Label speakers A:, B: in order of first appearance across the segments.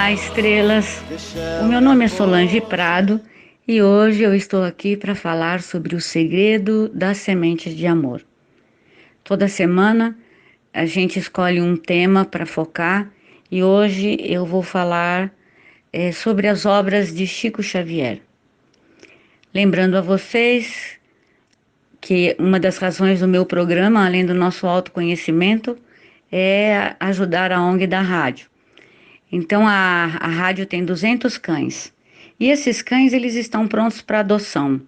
A: Olá, estrelas! O meu nome é Solange Prado e hoje eu estou aqui para falar sobre o segredo das sementes de amor. Toda semana a gente escolhe um tema para focar e hoje eu vou falar sobre as obras de Chico Xavier. Lembrando a vocês que uma das razões do meu programa, além do nosso autoconhecimento, é ajudar a ONG da rádio. Então a rádio tem 200 cães e esses cães eles estão prontos para adoção.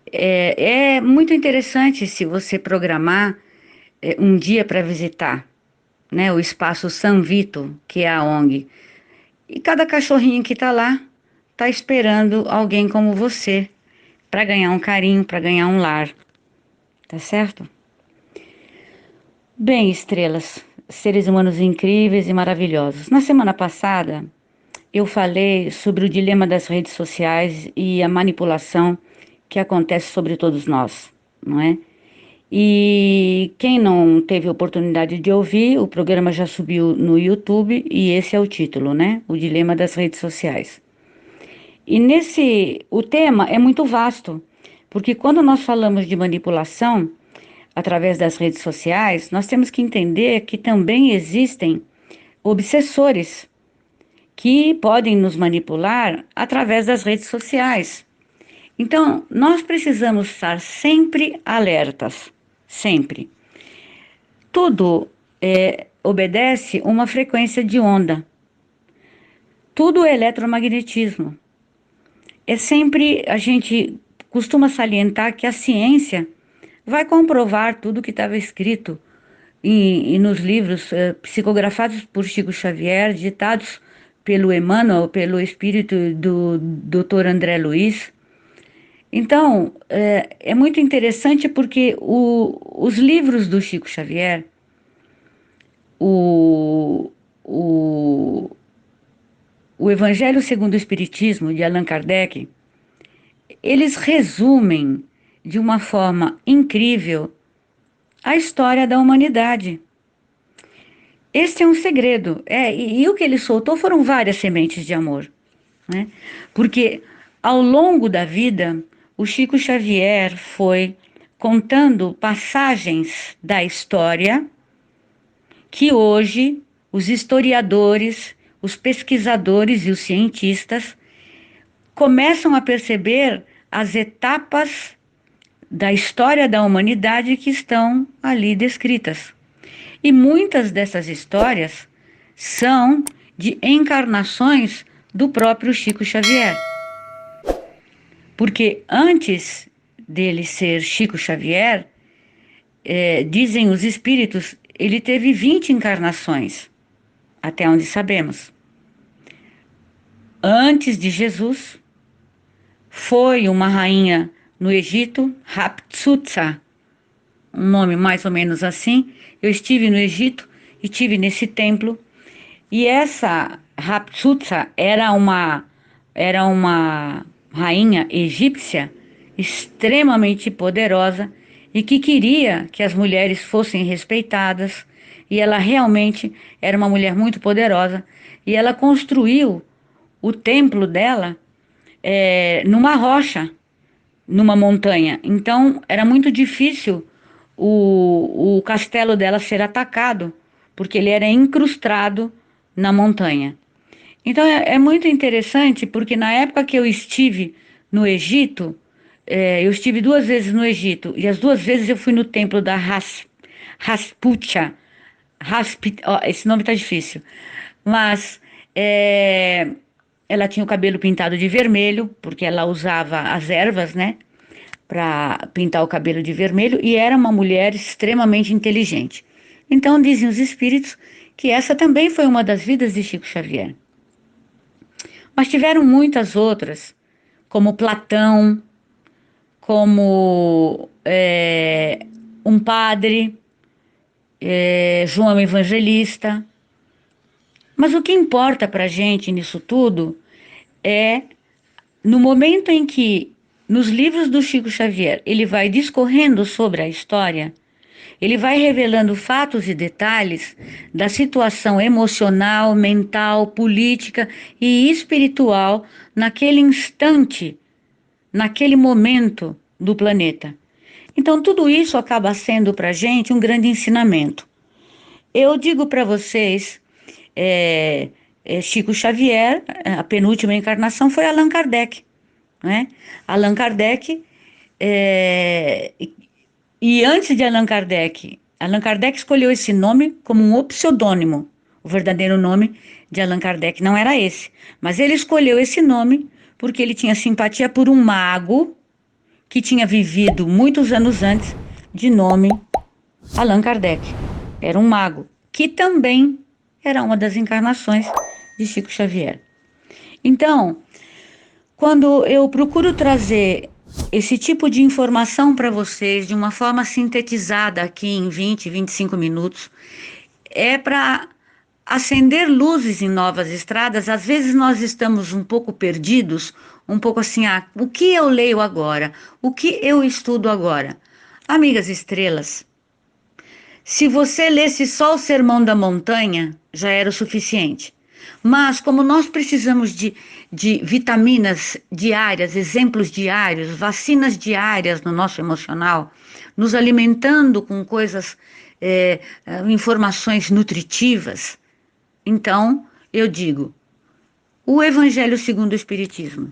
A: É muito interessante se você programar um dia para visitar, né, o espaço San Vito, que é a ONG. E cada cachorrinho que está lá está esperando alguém como você para ganhar um carinho, para ganhar um lar, tá certo? Bem, estrelas, seres humanos incríveis e maravilhosos. Na semana passada eu falei sobre o dilema das redes sociais e a manipulação que acontece sobre todos nós, não é? E quem não teve oportunidade de ouvir, o programa já subiu no YouTube e esse é o título, né? O dilema das redes sociais. E o tema é muito vasto, porque quando nós falamos de manipulação através das redes sociais, nós temos que entender que também existem obsessores que podem nos manipular através das redes sociais. Então, nós precisamos estar sempre alertas, sempre. Tudo obedece uma frequência de onda. Tudo é eletromagnetismo. A gente costuma salientar que a ciência vai comprovar tudo que estava escrito e nos livros psicografados por Chico Xavier, ditados pelo Emmanuel, pelo espírito do Dr. André Luiz. Então, é muito interessante porque os livros do Chico Xavier, o, o, o Evangelho segundo o Espiritismo, de Allan Kardec, eles resumem de uma forma incrível a história da humanidade. Este é um segredo, e o que ele soltou foram várias sementes de amor, né? Porque ao longo da vida, o Chico Xavier foi contando passagens da história que hoje os historiadores, os pesquisadores e os cientistas começam a perceber as etapas da história da humanidade que estão ali descritas. E muitas dessas histórias são de encarnações do próprio Chico Xavier. Porque antes dele ser Chico Xavier, dizem os espíritos, ele teve 20 encarnações, até onde sabemos. Antes de Jesus, foi uma rainha no Egito, Hatshepsut, um nome mais ou menos assim. Eu estive no Egito e estive nesse templo. E essa Hatshepsut era uma rainha egípcia extremamente poderosa e que queria que as mulheres fossem respeitadas. E ela realmente era uma mulher muito poderosa. E ela construiu o templo dela numa rocha, numa montanha. Então era muito difícil o castelo dela ser atacado, porque ele era incrustado na montanha. Então é muito interessante, porque na época que eu estive no Egito, eu estive 2 vezes no Egito, e as 2 vezes eu fui no templo da Rasputia. Esse nome tá difícil, mas ela tinha o cabelo pintado de vermelho, porque ela usava as ervas, né, para pintar o cabelo de vermelho, e era uma mulher extremamente inteligente. Então dizem os espíritos que essa também foi uma das vidas de Chico Xavier. Mas tiveram muitas outras, como Platão, como um padre, João Evangelista. Mas o que importa para a gente nisso tudo é no momento em que, nos livros do Chico Xavier, ele vai discorrendo sobre a história, Ele vai revelando fatos e detalhes da situação emocional, mental, política e espiritual naquele instante, naquele momento do planeta. Então, tudo isso acaba sendo para a gente um grande ensinamento. Eu digo para vocês, Chico Xavier, a penúltima encarnação foi Allan Kardec, né? Allan Kardec, é, e antes de Allan Kardec escolheu esse nome como um pseudônimo. O verdadeiro nome de Allan Kardec não era esse, mas ele escolheu esse nome porque ele tinha simpatia por um mago que tinha vivido muitos anos antes, de nome Allan Kardec. Era um mago, que também era uma das encarnações de Chico Xavier. Então, quando eu procuro trazer esse tipo de informação para vocês de uma forma sintetizada aqui em 20, 25 minutos, é para acender luzes em novas estradas. Às vezes nós estamos um pouco perdidos, um pouco assim, o que eu leio agora? O que eu estudo agora? Amigas estrelas, se você lesse só o Sermão da Montanha, já era o suficiente. Mas como nós precisamos de vitaminas diárias, exemplos diários, vacinas diárias no nosso emocional, nos alimentando com coisas, informações nutritivas, então eu digo, o Evangelho segundo o Espiritismo.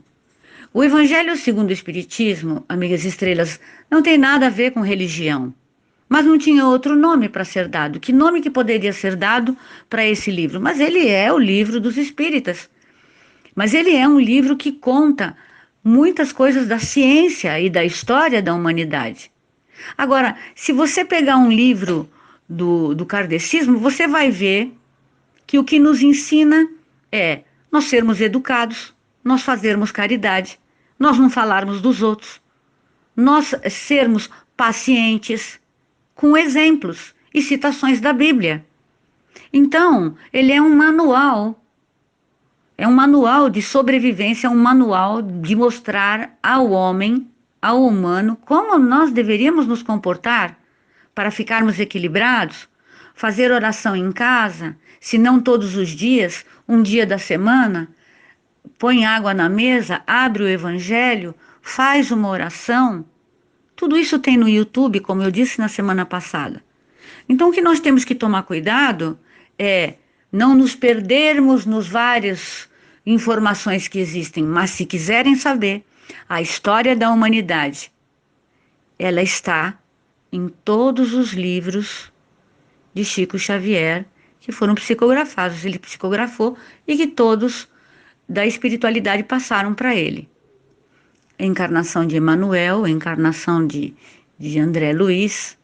A: O Evangelho segundo o Espiritismo, amigas estrelas, não tem nada a ver com religião. Mas não tinha outro nome para ser dado. Que nome que poderia ser dado para esse livro? Mas ele é o livro dos espíritas. Mas ele é um livro que conta muitas coisas da ciência e da história da humanidade. Agora, se você pegar um livro do kardecismo, você vai ver que o que nos ensina é nós sermos educados, nós fazermos caridade, nós não falarmos dos outros, nós sermos pacientes, com exemplos e citações da Bíblia. Então, ele é um manual de sobrevivência, um manual de mostrar ao homem, ao humano, como nós deveríamos nos comportar para ficarmos equilibrados, fazer oração em casa, se não todos os dias, um dia da semana, põe água na mesa, abre o Evangelho, faz uma oração. Tudo isso tem no YouTube, como eu disse na semana passada. Então, o que nós temos que tomar cuidado é não nos perdermos nos várias informações que existem, mas se quiserem saber a história da humanidade, ela está em todos os livros de Chico Xavier que foram psicografados. Ele psicografou e que todos da espiritualidade passaram para ele. A encarnação de Emmanuel, a encarnação de André Luiz.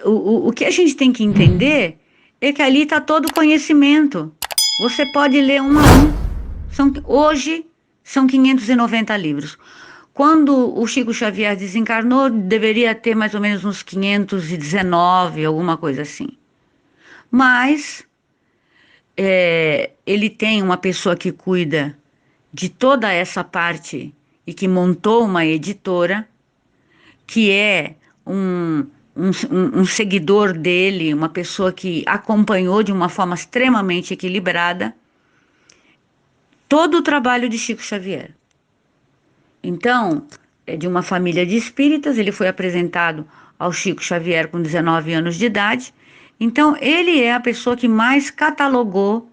A: O que a gente tem que entender é que ali está todo o conhecimento. Você pode ler um a um. Hoje são 590 livros. Quando o Chico Xavier desencarnou, deveria ter mais ou menos uns 519, alguma coisa assim. Mas ele tem uma pessoa que cuida de toda essa parte e que montou uma editora, que é um seguidor dele, uma pessoa que acompanhou de uma forma extremamente equilibrada todo o trabalho de Chico Xavier. Então, é de uma família de espíritas, ele foi apresentado ao Chico Xavier com 19 anos de idade. Então, ele é a pessoa que mais catalogou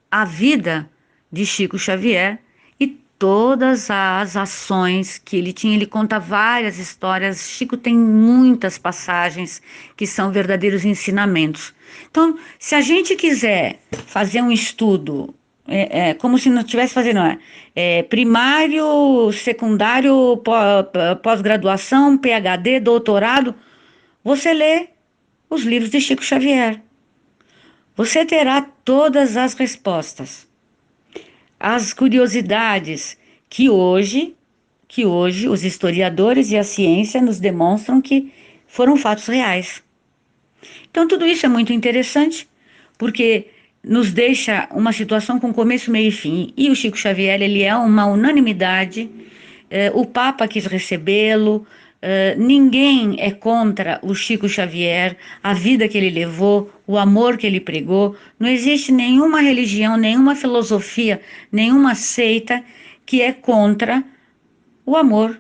A: a vida de Chico Xavier e todas as ações que ele tinha. Ele conta várias histórias. Chico tem muitas passagens que são verdadeiros ensinamentos. Então, se a gente quiser fazer um estudo, como se não estivesse fazendo primário, secundário, pós-graduação, PhD, doutorado, você lê os livros de Chico Xavier. Você terá todas as respostas, as curiosidades que hoje os historiadores e a ciência nos demonstram que foram fatos reais. Então tudo isso é muito interessante, porque nos deixa uma situação com começo, meio e fim. E o Chico Xavier, ele é uma unanimidade. O Papa quis recebê-lo, Ninguém é contra o Chico Xavier, a vida que ele levou, o amor que ele pregou. Não existe nenhuma religião, nenhuma filosofia, nenhuma seita que é contra o amor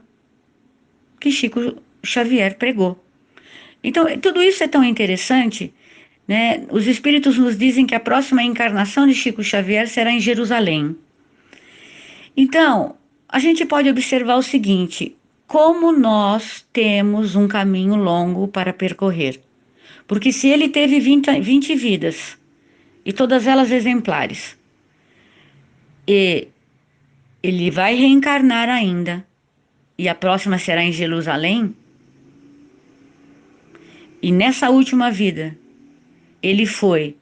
A: que Chico Xavier pregou. Então, tudo isso é tão interessante, né? Os espíritos nos dizem que a próxima encarnação de Chico Xavier será em Jerusalém. Então, a gente pode observar o seguinte: como nós temos um caminho longo para percorrer. Porque se ele teve 20 vidas, e todas elas exemplares, e ele vai reencarnar ainda, e a próxima será em Jerusalém, e nessa última vida, ele foi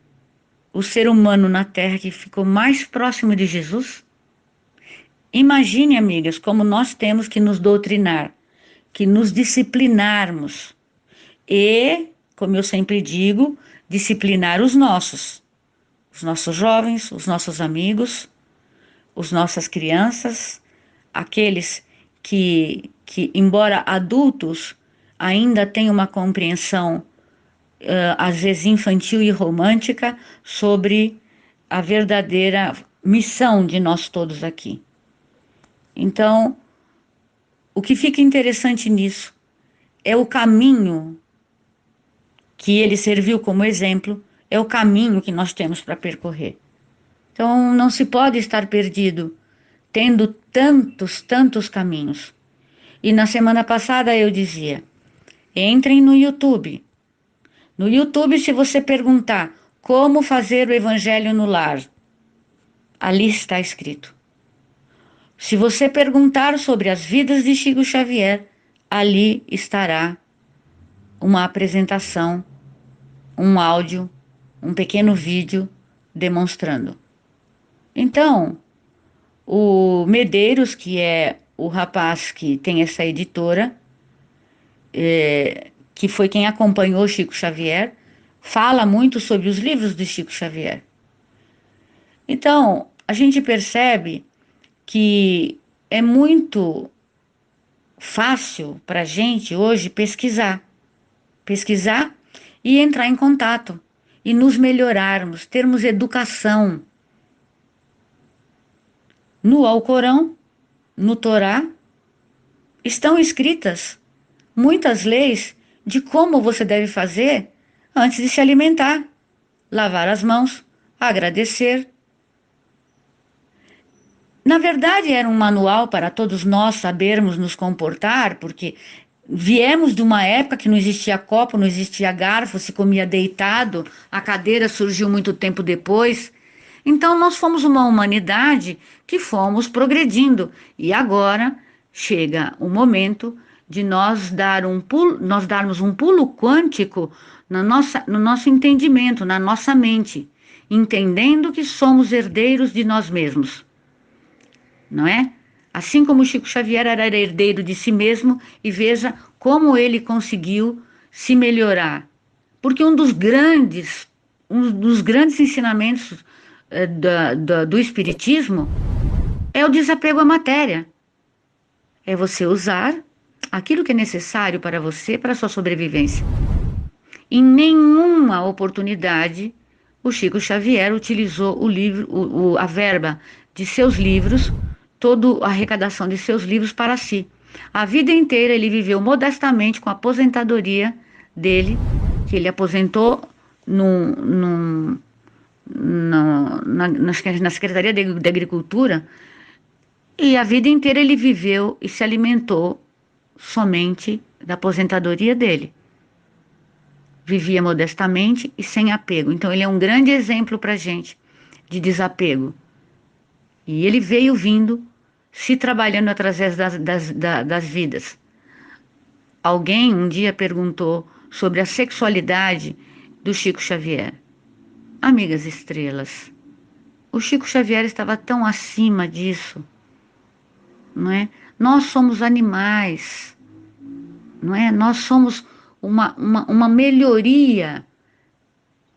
A: o ser humano na Terra que ficou mais próximo de Jesus. Imagine, amigas, como nós temos que nos doutrinar, que nos disciplinarmos e, como eu sempre digo, disciplinar os nossos jovens, os nossos amigos, as nossas crianças, aqueles que embora adultos, ainda têm uma compreensão, às vezes infantil e romântica, sobre a verdadeira missão de nós todos aqui. Então, o que fica interessante nisso é o caminho que ele serviu como exemplo, é o caminho que nós temos para percorrer. Então, não se pode estar perdido, tendo tantos caminhos. E na semana passada eu dizia: entrem no YouTube. No YouTube, se você perguntar como fazer o evangelho no lar, ali está escrito. Se você perguntar sobre as vidas de Chico Xavier, ali estará uma apresentação, um áudio, um pequeno vídeo demonstrando. Então, o Medeiros, que é o rapaz que tem essa editora, que foi quem acompanhou Chico Xavier, fala muito sobre os livros de Chico Xavier. Então, a gente percebe que é muito fácil para a gente hoje pesquisar e entrar em contato e nos melhorarmos, termos educação. No Alcorão, no Torá, estão escritas muitas leis de como você deve fazer antes de se alimentar, lavar as mãos, agradecer. Na verdade, era um manual para todos nós sabermos nos comportar, porque viemos de uma época que não existia copo, não existia garfo, se comia deitado, a cadeira surgiu muito tempo depois. Então, nós fomos uma humanidade que fomos progredindo. E agora chega o momento de nós darmos um pulo quântico no nosso entendimento, na nossa mente, entendendo que somos herdeiros de nós mesmos. Não é? Assim como Chico Xavier era herdeiro de si mesmo, e veja como ele conseguiu se melhorar. Porque um dos grandes ensinamentos do Espiritismo é o desapego à matéria. É você usar aquilo que é necessário para você, para a sua sobrevivência. Em nenhuma oportunidade o Chico Xavier utilizou a verba de seus livros, toda a arrecadação de seus livros para si. A vida inteira ele viveu modestamente com a aposentadoria dele, que ele aposentou na Secretaria de Agricultura, e a vida inteira ele viveu e se alimentou somente da aposentadoria dele. Vivia modestamente e sem apego. Então ele é um grande exemplo para a gente de desapego. E ele veio vindo, se trabalhando através das vidas. Alguém um dia perguntou sobre a sexualidade do Chico Xavier. Amigas estrelas, o Chico Xavier estava tão acima disso, não é? Nós somos animais, não é? Nós somos uma melhoria,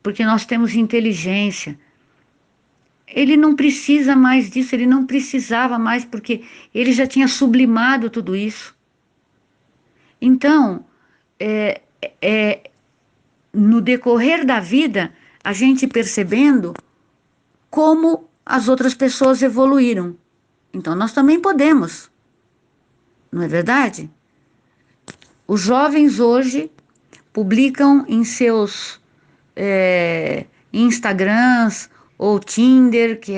A: porque nós temos inteligência. Ele não precisa mais disso, ele não precisava mais, porque ele já tinha sublimado tudo isso. Então, é, é no decorrer da vida, a gente percebendo como as outras pessoas evoluíram. Então, nós também podemos, não é verdade? Os jovens hoje publicam em seus Instagrams ou Tinder, que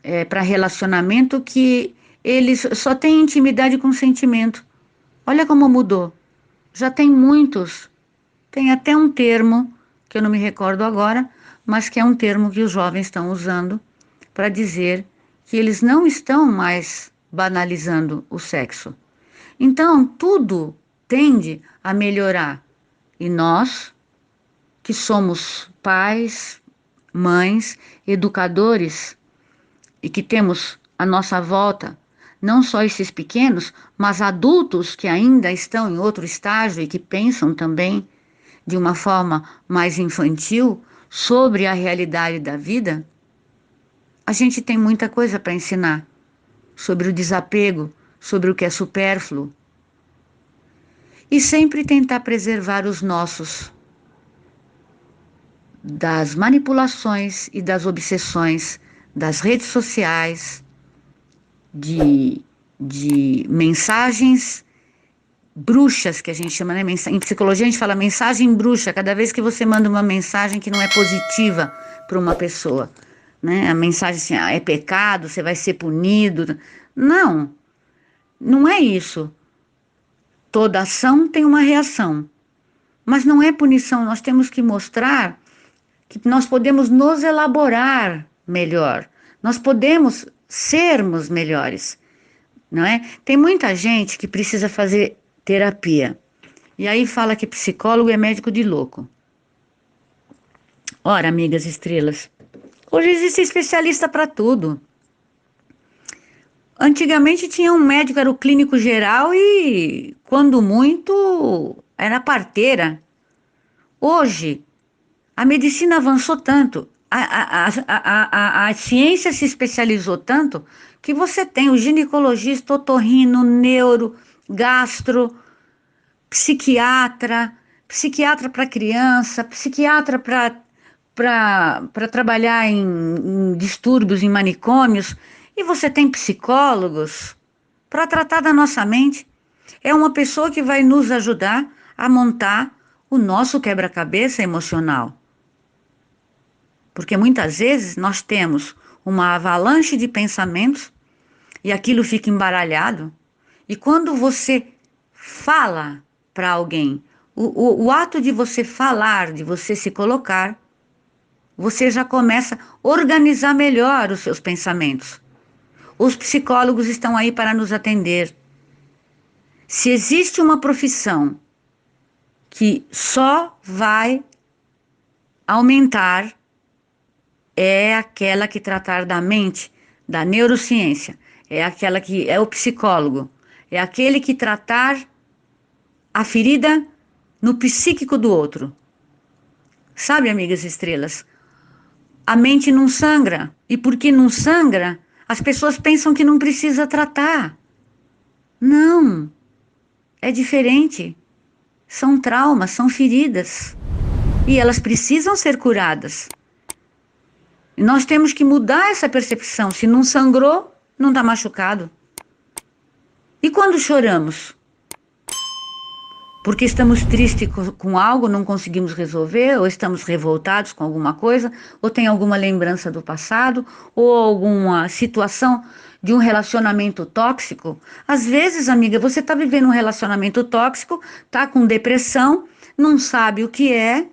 A: é para relacionamento, que eles só têm intimidade com sentimento. Olha como mudou. Já tem muitos. Tem até um termo, que eu não me recordo agora, mas que é um termo que os jovens estão usando para dizer que eles não estão mais banalizando o sexo. Então, tudo tende a melhorar. E nós, que somos pais, mães, educadores e que temos à nossa volta não só esses pequenos, mas adultos que ainda estão em outro estágio e que pensam também de uma forma mais infantil sobre a realidade da vida, a gente tem muita coisa para ensinar sobre o desapego, sobre o que é supérfluo e sempre tentar preservar os nossos das manipulações e das obsessões das redes sociais, de mensagens bruxas, que a gente chama, né? Em psicologia a gente fala mensagem bruxa, cada vez que você manda uma mensagem que não é positiva para uma pessoa, né? A mensagem assim, é pecado, você vai ser punido. Não, não é isso. Toda ação tem uma reação, mas não é punição, nós temos que mostrar que nós podemos nos elaborar melhor, nós podemos sermos melhores, não é? Tem muita gente que precisa fazer terapia, e aí fala que psicólogo é médico de louco. Ora, amigas estrelas, hoje existe especialista para tudo. Antigamente tinha um médico, era o clínico geral e, quando muito, era a parteira. Hoje, a medicina avançou tanto, a ciência se especializou tanto, que você tem o ginecologista, otorrino, neuro, gastro, psiquiatra, psiquiatra para criança, psiquiatra para trabalhar em distúrbios, em manicômios, e você tem psicólogos para tratar da nossa mente. É uma pessoa que vai nos ajudar a montar o nosso quebra-cabeça emocional. Porque muitas vezes nós temos uma avalanche de pensamentos e aquilo fica embaralhado. E quando você fala para alguém, o ato de você falar, de você se colocar, você já começa a organizar melhor os seus pensamentos. Os psicólogos estão aí para nos atender. Se existe uma profissão que só vai aumentar, é aquela que tratar da mente, da neurociência, é aquela que é o psicólogo, é aquele que tratar a ferida no psíquico do outro. Sabe, amigas estrelas, a mente não sangra, e porque não sangra, as pessoas pensam que não precisa tratar. Não, é diferente. São traumas, são feridas, e elas precisam ser curadas. E nós temos que mudar essa percepção. Se não sangrou, não está machucado. E quando choramos? Porque estamos tristes com algo, não conseguimos resolver, ou estamos revoltados com alguma coisa, ou tem alguma lembrança do passado, ou alguma situação de um relacionamento tóxico. Às vezes, amiga, você está vivendo um relacionamento tóxico, está com depressão, não sabe o que é,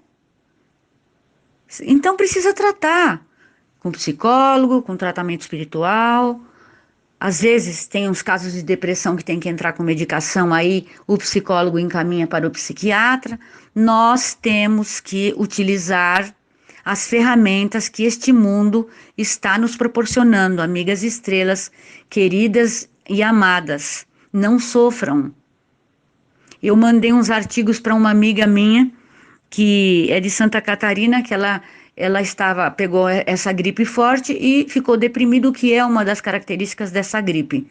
A: então precisa tratar com psicólogo, com tratamento espiritual. Às vezes tem uns casos de depressão que tem que entrar com medicação, aí o psicólogo encaminha para o psiquiatra. Nós temos que utilizar as ferramentas que este mundo está nos proporcionando, amigas estrelas, queridas e amadas. Não sofram. Eu mandei uns artigos para uma amiga minha, que é de Santa Catarina, que ela pegou essa gripe forte e ficou deprimido, o que é uma das características dessa gripe.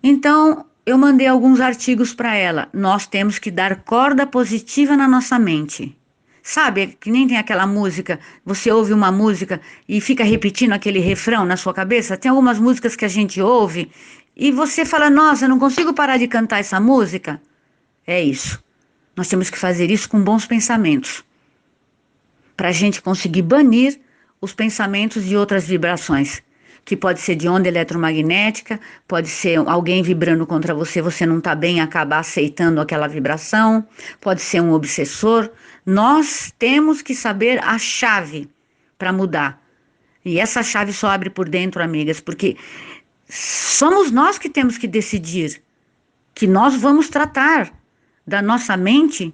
A: Então, eu mandei alguns artigos para ela. Nós temos que dar corda positiva na nossa mente. Sabe, que nem tem aquela música, você ouve uma música e fica repetindo aquele refrão na sua cabeça? Tem algumas músicas que a gente ouve e você fala, nossa, eu não consigo parar de cantar essa música. É isso. Nós temos que fazer isso com bons pensamentos, para a gente conseguir banir os pensamentos de outras vibrações, que pode ser de onda eletromagnética, pode ser alguém vibrando contra você, você não está bem, acaba aceitando aquela vibração, pode ser um obsessor. Nós temos que saber a chave para mudar. E essa chave só abre por dentro, amigas, porque somos nós que temos que decidir que nós vamos tratar da nossa mente,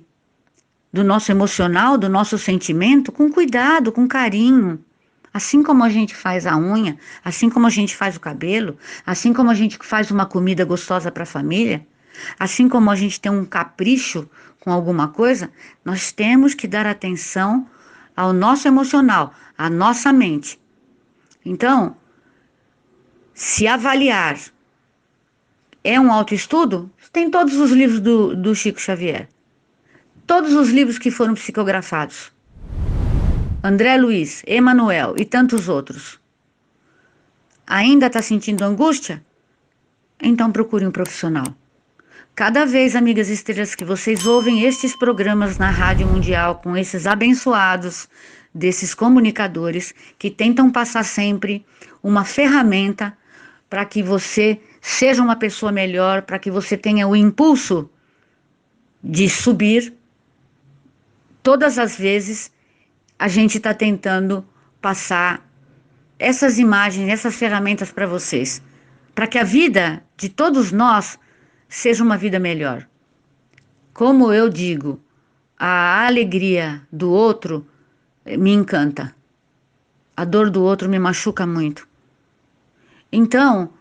A: do nosso emocional, do nosso sentimento, com cuidado, com carinho. Assim como a gente faz a unha, assim como a gente faz o cabelo, assim como a gente faz uma comida gostosa para a família, assim como a gente tem um capricho com alguma coisa, nós temos que dar atenção ao nosso emocional, à nossa mente. Então, se avaliar é um autoestudo, tem todos os livros do Chico Xavier. Todos os livros que foram psicografados. André Luiz, Emanuel e tantos outros. Ainda está sentindo angústia? Então procure um profissional. Cada vez, amigas estrelas, que vocês ouvem estes programas na Rádio Mundial com esses abençoados desses comunicadores que tentam passar sempre uma ferramenta para que você seja uma pessoa melhor, para que você tenha o impulso de subir. Todas as vezes a gente está tentando passar essas imagens, essas ferramentas para vocês, para que a vida de todos nós seja uma vida melhor. Como eu digo, a alegria do outro me encanta, a dor do outro me machuca muito. Então,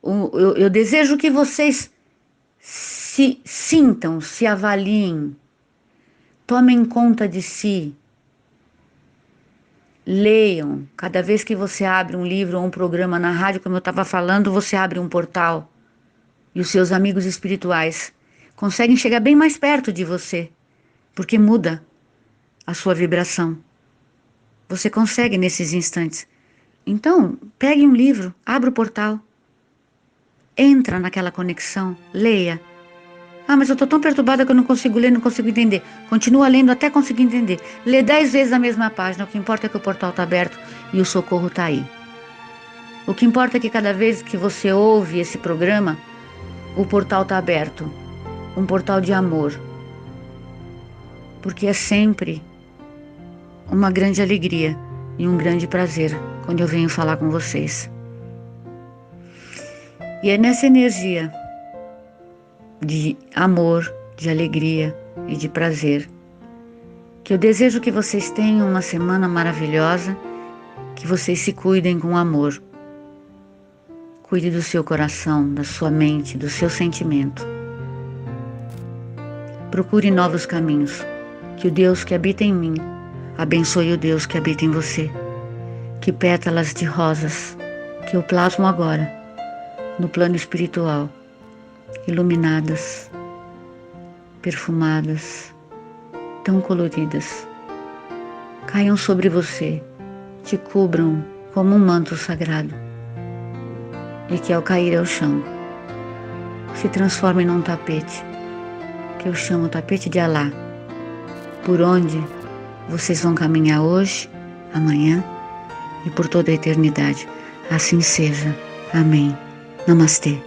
A: eu desejo que vocês se sintam, se avaliem, tomem conta de si. Leiam. Cada vez que você abre um livro ou um programa na rádio, como eu estava falando, você abre um portal. E os seus amigos espirituais conseguem chegar bem mais perto de você, porque muda a sua vibração. Você consegue nesses instantes. Então, pegue um livro, abra o portal, entra naquela conexão, leia. Ah, mas eu estou tão perturbada que eu não consigo ler, não consigo entender. Continua lendo até conseguir entender. Lê 10 vezes a mesma página. O que importa é que o portal está aberto e o socorro está aí. O que importa é que cada vez que você ouve esse programa, o portal está aberto. Um portal de amor. Porque é sempre uma grande alegria e um grande prazer quando eu venho falar com vocês. E é nessa energia de amor, de alegria e de prazer que eu desejo que vocês tenham uma semana maravilhosa, que vocês se cuidem com amor. Cuide do seu coração, da sua mente, do seu sentimento. Procure novos caminhos. Que o Deus que habita em mim abençoe o Deus que habita em você. Que pétalas de rosas que eu plasmo agora no plano espiritual, iluminadas, perfumadas, tão coloridas, caiam sobre você, te cubram como um manto sagrado. E que ao cair ao chão, se transforme num tapete, que eu chamo tapete de Alá, por onde vocês vão caminhar hoje, amanhã e por toda a eternidade. Assim seja. Amém. Namastê.